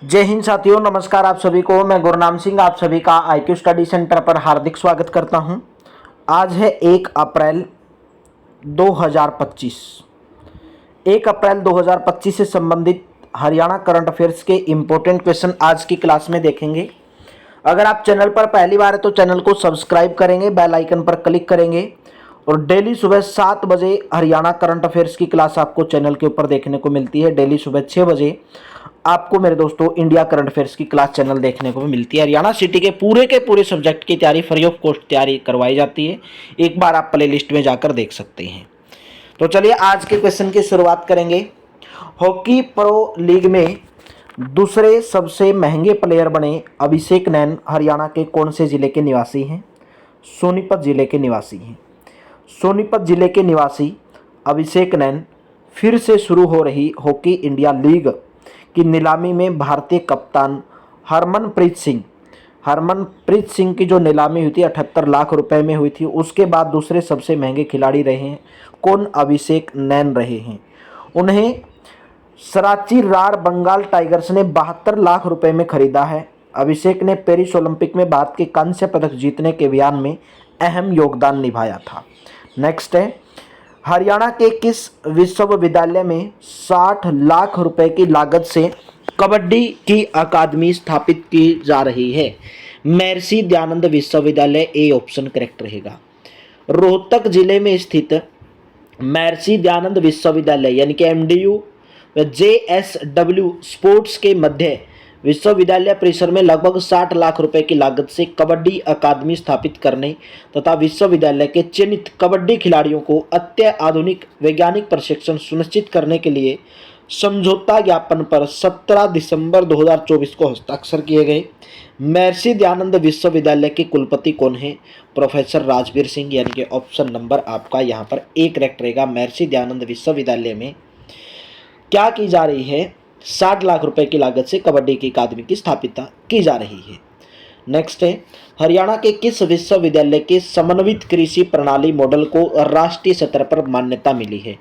जय हिंद साथियों, नमस्कार आप सभी को। मैं गुरनाम सिंह आप सभी का IQ स्टडी सेंटर पर हार्दिक स्वागत करता हूं। आज है 1 अप्रैल 2025। 1 अप्रैल 2025 से संबंधित हरियाणा करंट अफेयर्स के इम्पोर्टेंट क्वेश्चन आज की क्लास में देखेंगे। अगर आप चैनल पर पहली बार है तो चैनल को सब्सक्राइब करेंगे, बेल आइकन पर क्लिक करेंगे और डेली सुबह 7 बजे हरियाणा करंट अफेयर्स की क्लास आपको चैनल के ऊपर देखने को मिलती है। डेली सुबह 6 बजे आपको मेरे दोस्तों इंडिया करंट अफेयर्स की क्लास चैनल देखने को मिलती है। हरियाणा सिटी के पूरे सब्जेक्ट की तैयारी फ्री ऑफ कॉस्ट तैयारी करवाई जाती है। एक बार आप प्ले लिस्ट में जाकर देख सकते हैं। तो चलिए आज के क्वेश्चन की शुरुआत करेंगे। हॉकी प्रो लीग में दूसरे सबसे महंगे प्लेयर बने अभिषेक नैन हरियाणा के कौन से जिले के निवासी हैं? सोनीपत जिले के निवासी हैं। सोनीपत जिले के निवासी अभिषेक नैन फिर से शुरू हो रही हॉकी इंडिया लीग की नीलामी में भारतीय कप्तान हरमनप्रीत सिंह की जो नीलामी हुई थी 78 लाख रुपए में हुई थी, उसके बाद दूसरे सबसे महंगे खिलाड़ी रहे हैं। कौन? अभिषेक नैन रहे हैं। उन्हें सराची रार बंगाल टाइगर्स ने 72 लाख रुपए में खरीदा है। अभिषेक ने पेरिस ओलंपिक में भारत के कांस्य पदक जीतने के अभियान में अहम योगदान निभाया था। नेक्स्ट है, हरियाणा के किस विश्वविद्यालय में 60 लाख रुपए की लागत से कबड्डी की अकादमी स्थापित की जा रही है? महर्षि दयानंद विश्वविद्यालय, ए ऑप्शन करेक्ट रहेगा। रोहतक जिले में स्थित महर्षि दयानंद विश्वविद्यालय यानी कि MDU व JSW स्पोर्ट्स के मध्य विश्वविद्यालय परिसर में लगभग 60 लाख रुपए की लागत से कबड्डी अकादमी स्थापित करने तथा विश्वविद्यालय के चयनित कबड्डी खिलाड़ियों को अत्याधुनिक वैज्ञानिक प्रशिक्षण सुनिश्चित करने के लिए समझौता ज्ञापन पर 17 दिसंबर 2024 को हस्ताक्षर किए गए। महर्षि दयानंद विश्वविद्यालय के कुलपति कौन है? प्रोफेसर राजवीर सिंह, यानी कि ऑप्शन नंबर आपका यहाँ पर ए करेक्ट रहेगा। महर्षि दयानंद विश्वविद्यालय में क्या की जा रही है? 60 लाख रुपए की लागत से कबड्डी की अकादमी की स्थापित की जा रही है। नेक्स्ट है, हरियाणा के किस विश्वविद्यालय के समन्वित कृषि प्रणाली मॉडल को राष्ट्रीय स्तर पर मान्यता मिली है?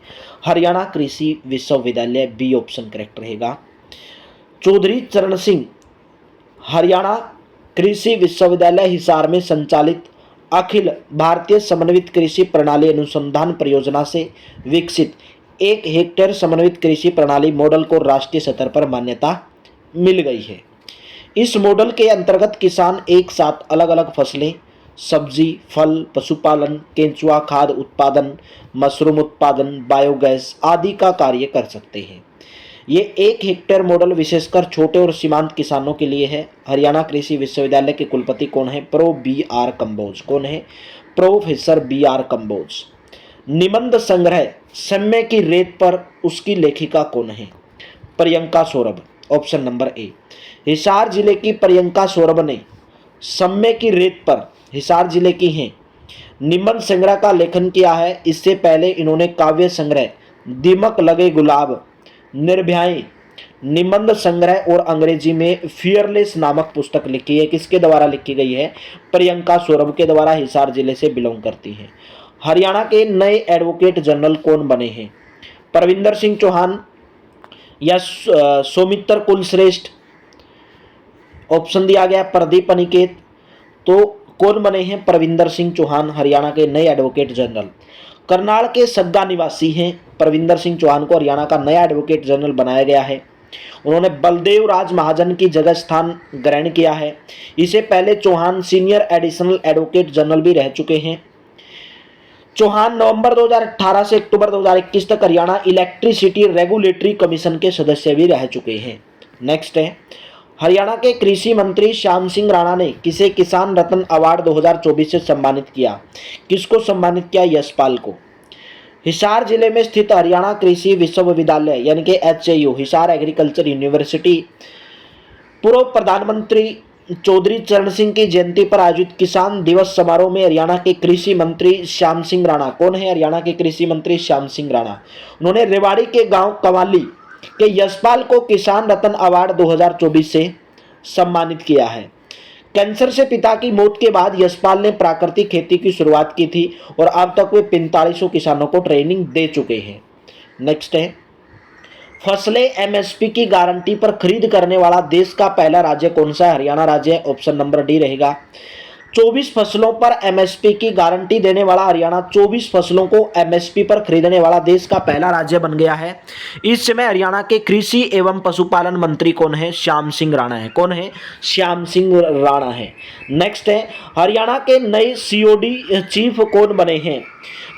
हरियाणा कृषि विश्वविद्यालय, बी ऑप्शन करेक्ट रहेगा। चौधरी चरण सिंह हरियाणा कृषि विश्वविद्यालय हिसार में संचालित अखिल भारतीय समन्वित कृषि प्रणाली अनुसंधान परियोजना से विकसित 1 हेक्टेयर समन्वित कृषि प्रणाली मॉडल को राष्ट्रीय स्तर पर मान्यता मिल गई है। इस मॉडल के अंतर्गत किसान एक साथ अलग अलग फसलें, सब्जी, फल, पशुपालन, केंचुआ, खाद उत्पादन, मशरूम उत्पादन, बायोगैस आदि का कार्य कर सकते हैं। ये 1 हेक्टेयर मॉडल विशेषकर छोटे और सीमांत किसानों के लिए है। हरियाणा कृषि विश्वविद्यालय के कुलपति कौन है? BR कंबोज। कौन है? Professor BR Kamboj. निबंध संग्रह सम्य की रेत पर उसकी लेखिका कौन है? Priyanka Saurabh, option number A. Hisar जिले की प्रियंका सौरभ ने सम्य की रेत पर, हिसार जिले की हैं, निबंध संग्रह का लेखन किया है। इससे पहले इन्होंने काव्य संग्रह दीमक लगे गुलाब, निर्भयाएं निबंध संग्रह और अंग्रेजी में फियरलेस नामक पुस्तक लिखी है। किसके द्वारा लिखी गई है? प्रियंका सौरभ के द्वारा। हिसार जिले से बिलोंग करती है। हरियाणा के नए एडवोकेट जनरल कौन बने हैं? परविंदर सिंह चौहान या सौमित्र कुलश्रेष्ठ? ऑप्शन दिया गया प्रदीप अनिकेत। तो कौन बने हैं? परविंदर सिंह चौहान हरियाणा के नए एडवोकेट जनरल। करनाल के सग्गा निवासी हैं परविंदर सिंह चौहान को हरियाणा का नया एडवोकेट जनरल बनाया गया है। उन्होंने बलदेव राज महाजन की जगह स्थान ग्रहण किया है। इससे पहले Chauhan senior additional advocate general भी रह चुके हैं। चौहान नवंबर 2018 से अक्टूबर 2021 तक हरियाणा इलेक्ट्रिसिटी रेगुलेटरी कमीशन के सदस्य भी रह चुके हैं। नेक्स्ट है, हरियाणा के कृषि मंत्री श्याम सिंह राणा ने किसे किसान रत्न अवार्ड 2024 से सम्मानित किया? किसको सम्मानित किया? यशपाल को। हिसार जिले में स्थित हरियाणा कृषि विश्वविद्यालय यानी कि HAU हिसार एग्रीकल्चर यूनिवर्सिटी पूर्व प्रधानमंत्री चौधरी चरण सिंह की जयंती पर आयोजित किसान दिवस समारोह में हरियाणा के कृषि मंत्री श्याम सिंह राणा, कौन है? हरियाणा के कृषि मंत्री श्याम सिंह राणा, उन्होंने रेवाड़ी के गांव कवाली के यशपाल को किसान रत्न अवार्ड 2024 से सम्मानित किया है। कैंसर से पिता की मौत के बाद यशपाल ने प्राकृतिक खेती की शुरुआत की थी और अब तक वे 4500 किसानों को ट्रेनिंग दे चुके हैं। नेक्स्ट है, फसलें एमएसपी की गारंटी पर खरीद करने वाला देश का पहला राज्य कौन सा है? हरियाणा राज्य है, ऑप्शन नंबर डी रहेगा। 24 फसलों पर एमएसपी की गारंटी देने वाला हरियाणा 24 फसलों को एमएसपी पर खरीदने वाला देश का पहला राज्य बन गया है। इस समय हरियाणा के कृषि एवं पशुपालन मंत्री कौन है? श्याम सिंह राणा है। कौन है? श्याम सिंह राणा है। नेक्स्ट है, हरियाणा के नए सीओडी चीफ कौन बने हैं?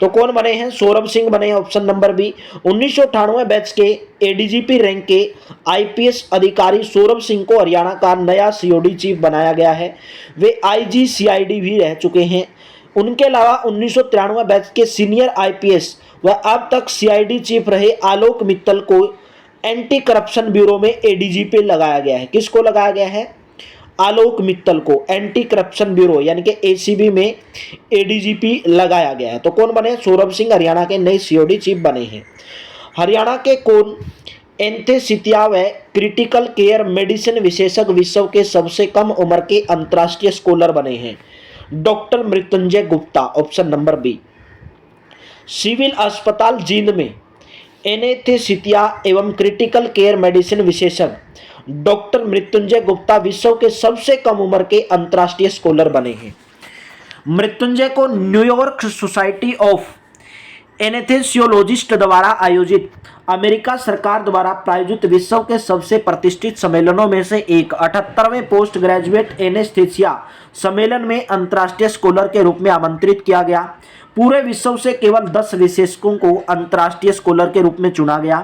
तो कौन बने हैं? सौरभ सिंह बने हैं, ऑप्शन नंबर बी। 1998 बैच के एडीजीपी रैंक के आईपीएस अधिकारी सौरभ सिंह को हरियाणा का नया सीओडी चीफ बनाया गया है। वे आईजी सीआईडी भी रह चुके हैं। उनके अलावा 1993 बैच के सीनियर आईपीएस व अब तक सीआईडी चीफ रहे आलोक मित्तल को एंटी करप्शन ब्यूरो में एडीजीपी लगाया गया है। किसको लगाया गया है? आलोक मित्तल को एंटी करप्शन ब्यूरो यानी कि एसीबी में एडीजीपी लगाया गया है। तो कौन बने? सौरभ सिंह हरियाणा के नए सीओडी चीफ बने हैं। हरियाणा के कौन एनेस्थीसिया व क्रिटिकल केयर मेडिसिन विशेषज्ञ विश्व के सबसे कम उम्र के अंतर्राष्ट्रीय स्कॉलर बने हैं? Doctor Mrityunjay Gupta, option number B. Civil अस्पताल जींद में एनेस्थीसिया एवं क्रिटिकल केयर मेडिसिन विशेषज्ञ डॉक्टर मृत्युंजय गुप्ता विश्व के सबसे कम उम्र के अंतर्राष्ट्रीय स्कॉलर बने हैं। मृत्युंजय को न्यूयॉर्क सोसाइटी ऑफ एनेस्थेसियोलॉजिस्ट द्वारा आयोजित अमेरिका सरकार द्वारा प्रायोजित विश्व के सबसे प्रतिष्ठित सम्मेलनों में से एक 78वें पोस्ट ग्रेजुएट एनेस्थेसिया सम्मेलन में अंतर्राष्ट्रीय स्कॉलर के रूप में आमंत्रित किया गया। पूरे विश्व से केवल 10 विशेषज्ञों को अंतर्राष्ट्रीय स्कॉलर के रूप में चुना गया।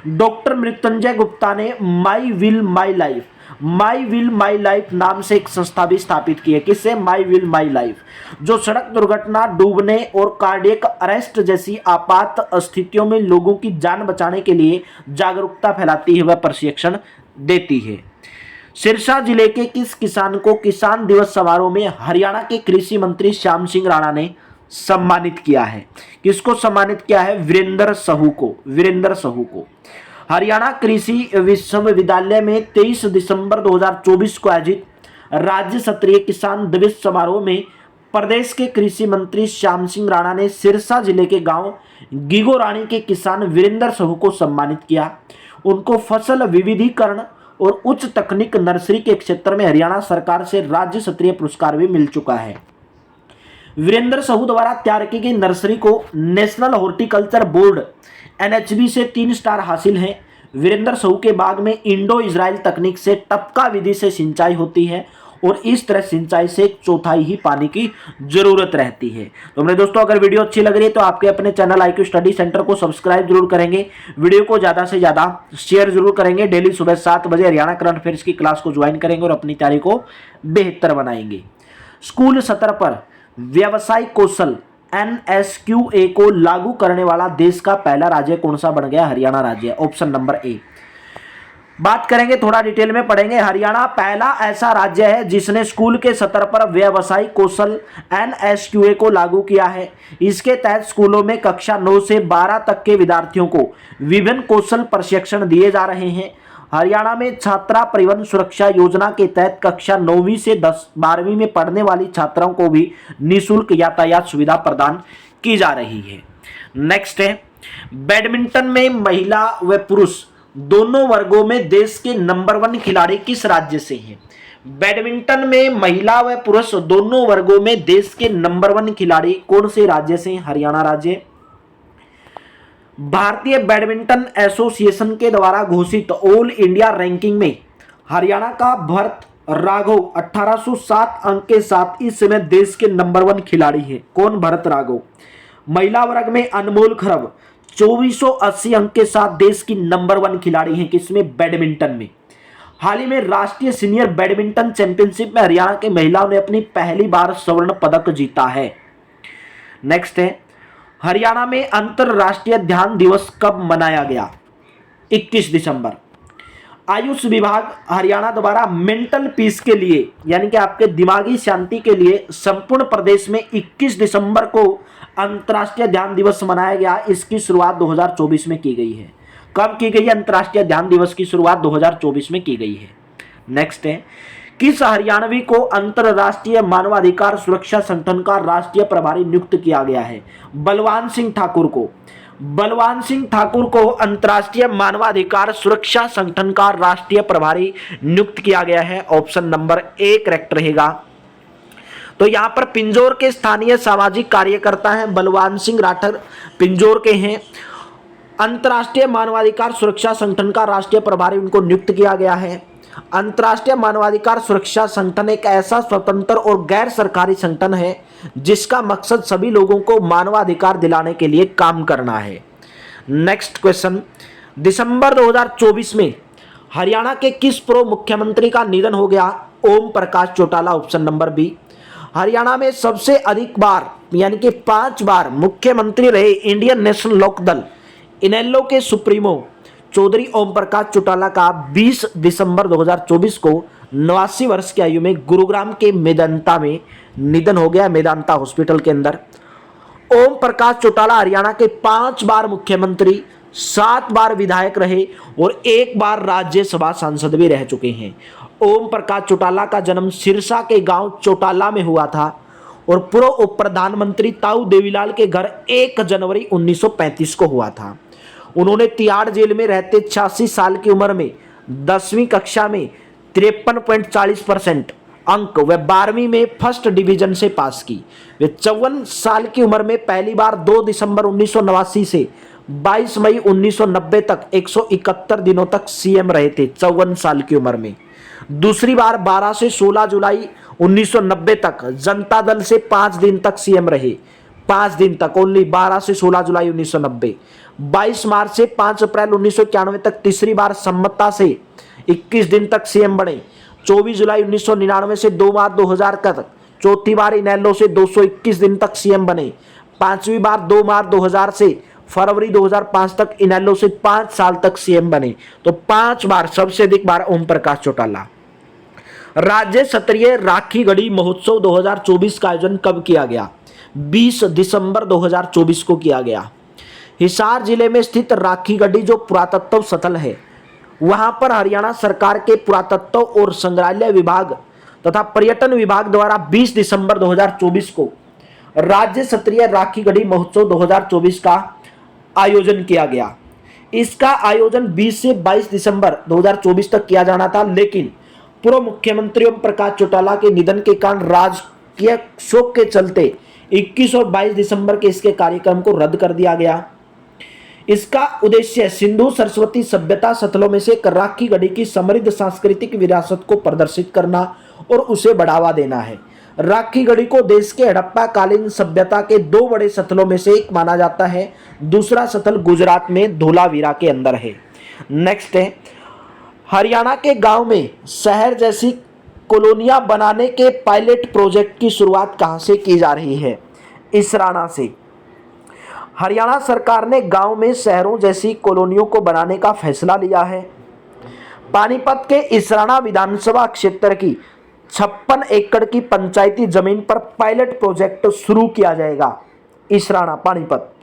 डॉक्टर मृत्युंजय गुप्ता ने माई विल माई लाइफ नाम से एक संस्था भी स्थापित की है। किससे? माई विल माई लाइफ, जो सड़क दुर्घटना, डूबने और कार्डियक अरेस्ट जैसी आपात स्थितियों में लोगों की जान बचाने के लिए जागरूकता फैलाती है व प्रशिक्षण देती है। सिरसा जिले के किस किसान को किसान दिवस समारोह में हरियाणा के कृषि मंत्री श्याम सिंह राणा ने सम्मानित किया है? किसको सम्मानित किया है? वीरेंद्र सहू को। हरियाणा कृषि विश्वविद्यालय में 23 दिसंबर 2024 को आयोजित राज्य स्तरीय किसान दिवस समारोह में प्रदेश के कृषि मंत्री श्याम सिंह राणा ने सिरसा जिले के गांव गिगोरानी के किसान वीरेंद्र सहू को सम्मानित किया। उनको फसल विविधीकरण और उच्च तकनीक नर्सरी के क्षेत्र में हरियाणा सरकार से राज्य स्तरीय पुरस्कार भी मिल चुका है। वीरेंद्र सहू द्वारा तैयार की गई नर्सरी को नेशनल हॉर्टिकल्चर बोर्ड एनएचबी से 3 स्टार हासिल है। वीरेंद्र सहू के बाग में इंडो इजराइल तकनीक से टपका विधि से सिंचाई होती है और इस तरह सिंचाई से 1/4 ही पानी की जरूरत रहती है। तो मेरे दोस्तों, अगर वीडियो अच्छी लग रही है तो आपके अपने चैनल IQ स्टडी सेंटर को सब्सक्राइब जरूर करेंगे, वीडियो को ज़्यादा से ज़्यादा शेयर जरूर करेंगे, डेली सुबह 7 बजे हरियाणा करंट अफेयर्स की क्लास को ज्वाइन करेंगे और अपनी तैयारी को बेहतर बनाएंगे। स्कूल स्तर पर व्यावसायिक कौशल NSQA को लागू करने वाला देश का पहला राज्य कौन सा बन गया? हरियाणा राज्य, ऑप्शन नंबर ए। बात करेंगे, थोड़ा डिटेल में पढ़ेंगे। हरियाणा पहला ऐसा राज्य है जिसने स्कूल के स्तर पर व्यावसायिक कौशल NSQA को लागू किया है। इसके तहत स्कूलों में कक्षा 9 से 12 तक के विद्यार्थियों को विभिन्न कौशल प्रशिक्षण दिए जा रहे हैं। हरियाणा में छात्रा परिवहन सुरक्षा योजना के तहत कक्षा 9वीं से 12वीं में पढ़ने वाली छात्राओं को भी निःशुल्क यातायात सुविधा प्रदान की जा रही है। नेक्स्ट है, बैडमिंटन में महिला व पुरुष दोनों वर्गों में देश के नंबर 1 खिलाड़ी किस राज्य से हैं? बैडमिंटन में महिला व पुरुष दोनों वर्गों में देश के नंबर 1 खिलाड़ी कौन से राज्य से हैं? हरियाणा राज्य। भारतीय बैडमिंटन एसोसिएशन के द्वारा घोषित ऑल इंडिया रैंकिंग में हरियाणा का भरत राघव 1807 अंक के साथ इस समय देश के नंबर 1 खिलाड़ी है। कौन? भरत राघव। महिला वर्ग में अनमोल खरब 2480 अंक के साथ देश की नंबर 1 खिलाड़ी हैं। किसमें? बैडमिंटन में। हाल ही में राष्ट्रीय सीनियर बैडमिंटन चैंपियनशिप में हरियाणा की महिलाओं ने अपनी पहली बार स्वर्ण पदक जीता है। नेक्स्ट है, हरियाणा में अंतरराष्ट्रीय ध्यान दिवस कब मनाया गया? 21 दिसंबर। आयुष विभाग हरियाणा द्वारा मेंटल पीस के लिए यानी कि आपके दिमागी शांति के लिए संपूर्ण प्रदेश में 21 दिसंबर को अंतर्राष्ट्रीय ध्यान दिवस मनाया गया। इसकी शुरुआत 2024 में की गई है। कब की गई है? अंतर्राष्ट्रीय ध्यान दिवस की शुरुआत 2024 में की गई है। नेक्स्ट है, किस हरियाणवी को अंतरराष्ट्रीय मानवाधिकार सुरक्षा संगठन का राष्ट्रीय प्रभारी नियुक्त किया गया है? बलवान सिंह ठाकुर को। बलवान सिंह ठाकुर को अंतर्राष्ट्रीय मानवाधिकार सुरक्षा संगठन का राष्ट्रीय प्रभारी नियुक्त किया गया है। ऑप्शन नंबर ए करेक्ट रहेगा। तो यहां पर पिंजौर के स्थानीय सामाजिक कार्यकर्ता हैं बलवान सिंह राठौर, पिंजौर के हैं। अंतर्राष्ट्रीय मानवाधिकार सुरक्षा संगठन का राष्ट्रीय प्रभारी उनको नियुक्त किया गया है। अंतर्राष्ट्रीय मानवाधिकार सुरक्षा संगठन एक ऐसा स्वतंत्र और गैर सरकारी संगठन है जिसका मकसद सभी लोगों को मानवाधिकार दिलाने के लिए काम करना है। नेक्स्ट क्वेश्चन, दिसंबर 2024 में हरियाणा के किस पूर्व मुख्यमंत्री का निधन हो गया? Om Prakash Chautala, option number B. Haryana में सबसे अधिक बार यानी कि 5 बार मुख्यमंत्री रहे इंडियन नेशनल लोकदल इनेलो के सुप्रीमो चौधरी ओम प्रकाश चौटाला का 20 दिसंबर 2024 को 89 वर्ष की आयु में गुरुग्राम के मेदांता में निधन हो गया, मेदांता हॉस्पिटल के अंदर। ओम प्रकाश चौटाला हरियाणा के 5 बार मुख्यमंत्री, 7 बार विधायक रहे और 1 बार राज्यसभा सांसद भी रह चुके हैं। ओम प्रकाश चौटाला का जन्म सिरसा के गांव चौटाला में हुआ था और पूर्व उप प्रधानमंत्री ताऊ देवीलाल के घर 1 जनवरी 1935 को हुआ था। उन्होंने तिहाड़ जेल में रहते 86 साल की उम्र में 10वीं कक्षा में 53.40% अंक व 12वीं में फर्स्ट डिवीजन से पास की। वे 54 साल की उम्र में पहली बार 2 दिसंबर 1989 से 22 मई 1990 तक 171 दिनों तक सीएम रहे थे। 54 साल की उम्र में दूसरी बार 12 से 16 जुलाई 1990 तक जनता दल से 5 दिन तक सीएम रहे, 5 दिन तक ओनली, 12 से 16 जुलाई 1990। 22 मार्च से 5 अप्रैल 1991 तक तीसरी बार समता से 21 दिन तक सीएम बने। 24 जुलाई 1999 से 2 मार्च 2000 तक चौथी बार इनेलो से 221 दिन तक सीएम बने। 5वीं बार 2 मार्च 2000 से फरवरी 2005 तक इनेलो से 5 साल तक सीएम बने। तो 5 बार, सबसे अधिक बार ओम प्रकाश चौटाला। राज्य स्तरीय राखी गढ़ी महोत्सव 2024 का आयोजन कब किया गया? 20 दिसंबर 2024 को किया गया। हिसार जिले में स्थित राखी गढ़ी जो पुरातत्व स्थल है, वहां पर हरियाणा सरकार के पुरातत्व और संग्रहालय विभाग तथा पर्यटन विभाग द्वारा 20 दिसंबर 2024 को राज्य स्तरीय राखी गढ़ी महोत्सव 2024 का आयोजन किया गया। इसका आयोजन 20 से 22 दिसंबर 2024 तक किया जाना था, लेकिन पूर्व मुख्यमंत्री ओम प्रकाश चौटाला के निधन के कारण राजकीय शोक के चलते 21 और 22 दिसंबर के इसके कार्यक्रम को रद्द कर दिया गया। इसका उद्देश्य सिंधु सरस्वती सभ्यता स्थलों में से एक राखी गढ़ी की समृद्ध सांस्कृतिक विरासत को प्रदर्शित करना और उसे बढ़ावा देना है। राखी गढ़ी को देश के हड़प्पा कालीन सभ्यता के 2 बड़े स्थलों में से एक माना जाता है। दूसरा स्थल गुजरात में धोलावीरा के अंदर है। नेक्स्ट है, हरियाणा के गांव में शहर जैसी कॉलोनियां बनाने के पायलट प्रोजेक्ट की शुरुआत कहां से की जा रही है? इसराना से। हरियाणा सरकार ने गांव में शहरों जैसी कॉलोनियों को बनाने का फैसला लिया है। पानीपत के इसराना विधानसभा क्षेत्र की 56 एकड़ की पंचायती जमीन पर पायलट प्रोजेक्ट शुरू किया जाएगा। इसराना, पानीपत।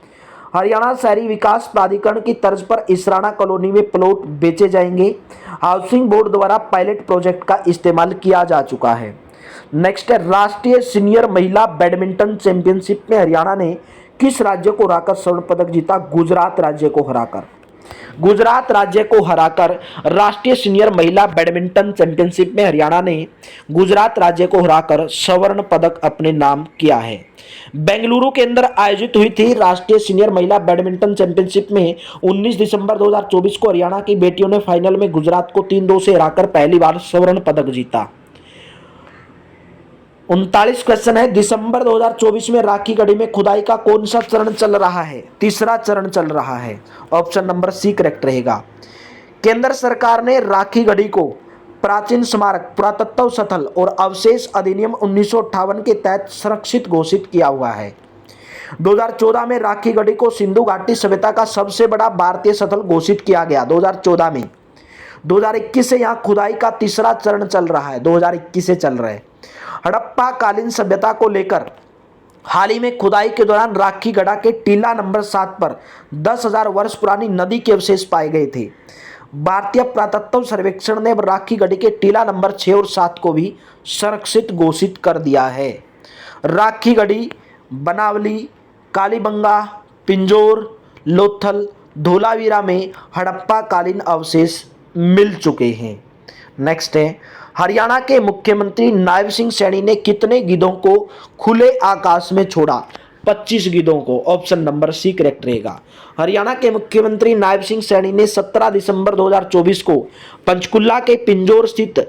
हरियाणा शहरी विकास प्राधिकरण की तर्ज पर इसराना कॉलोनी में प्लॉट बेचे जाएंगे। हाउसिंग बोर्ड द्वारा पायलट प्रोजेक्ट का इस्तेमाल किया जा चुका है। नेक्स्ट है, राष्ट्रीय सीनियर महिला बैडमिंटन चैंपियनशिप में हरियाणा ने किस राज्य को हराकर स्वर्ण पदक जीता? गुजरात राज्य को हराकर। गुजरात राज्य को हराकर राष्ट्रीय सीनियर महिला बैडमिंटन चैंपियनशिप में हरियाणा ने गुजरात राज्य को हराकर स्वर्ण पदक अपने नाम किया है। बेंगलुरु के अंदर आयोजित हुई थी राष्ट्रीय सीनियर महिला बैडमिंटन चैंपियनशिप में 19 दिसंबर 2024 को हरियाणा की बेटियों ने फाइनल में गुजरात को 3-2 से हराकर पहली बार स्वर्ण पदक जीता। 39 क्वेश्चन है, दिसंबर 2024 में राखी गढ़ी में खुदाई का कौन सा चरण चल रहा है? तीसरा चरण चल रहा है। ऑप्शन नंबर सी करेक्ट रहेगा। केंद्र सरकार ने राखी गढ़ी को प्राचीन स्मारक, पुरातत्व स्थल और अवशेष अधिनियम 1958 के तहत संरक्षित घोषित किया हुआ है। 2014 में राखी गढ़ी को सिंधु घाटी सभ्यता का सबसे बड़ा भारतीय स्थल घोषित किया गया 2014 में। 2021 से यहाँ खुदाई का तीसरा चरण चल रहा है, 2021 से चल रहा है। हड़प्पा कालीन सभ्यता को लेकर हाल ही में खुदाई के दौरान राखी गढ़ा के टीला नंबर 7 पर 10,000 वर्ष पुरानी नदी के अवशेष पाए गए थे। भारतीय पुरातत्व सर्वेक्षण ने राखी गढ़ी के टीला नंबर 6 और 7 को भी संरक्षित घोषित कर दिया है। राखी गढ़ी, बनावली, कालीबंगा, पिंजौर, लोथल, धोलावीरा में हड़प्पा कालीन अवशेष मिल चुके हैं। नेक्स्ट है, हरियाणा के मुख्यमंत्री नायब सिंह सैनी ने कितने गिद्धों को खुले आकाश में छोड़ा? 25 गिद्धों को। ऑप्शन नंबर सी करेक्ट रहेगा। हरियाणा के मुख्यमंत्री नायब सिंह सैनी ने 17 दिसंबर 2024 को पंचकुला के पिंजौर स्थित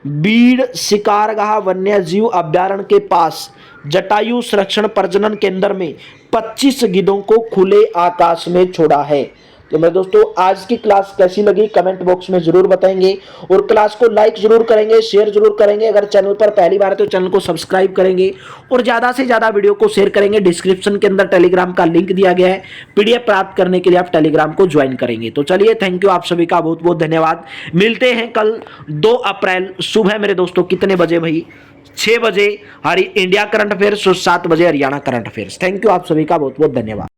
बीड़ शिकारगाह वन्य जीव अभ्यारण्य के पास जटायु संरक्षण प्रजनन केंद्र में 25 गिद्धों को खुले आकाश में छोड़ा है। तो मेरे दोस्तों, आज की क्लास कैसी लगी कमेंट बॉक्स में जरूर बताएंगे और क्लास को लाइक जरूर करेंगे, शेयर जरूर करेंगे। अगर चैनल पर पहली बार है तो चैनल को सब्सक्राइब करेंगे और ज्यादा से ज्यादा वीडियो को शेयर करेंगे। डिस्क्रिप्शन के अंदर टेलीग्राम का लिंक दिया गया है, पीडीएफ प्राप्त करने के लिए आप टेलीग्राम को ज्वाइन करेंगे। तो चलिए, थैंक यू, आप सभी का बहुत बहुत धन्यवाद। मिलते हैं कल 2 अप्रैल सुबह मेरे दोस्तों। कितने बजे भाई? 6 बजे इंडिया करंट अफेयर्स और 7 बजे Haryana current affairs. Thank you, आप सभी का बहुत बहुत धन्यवाद।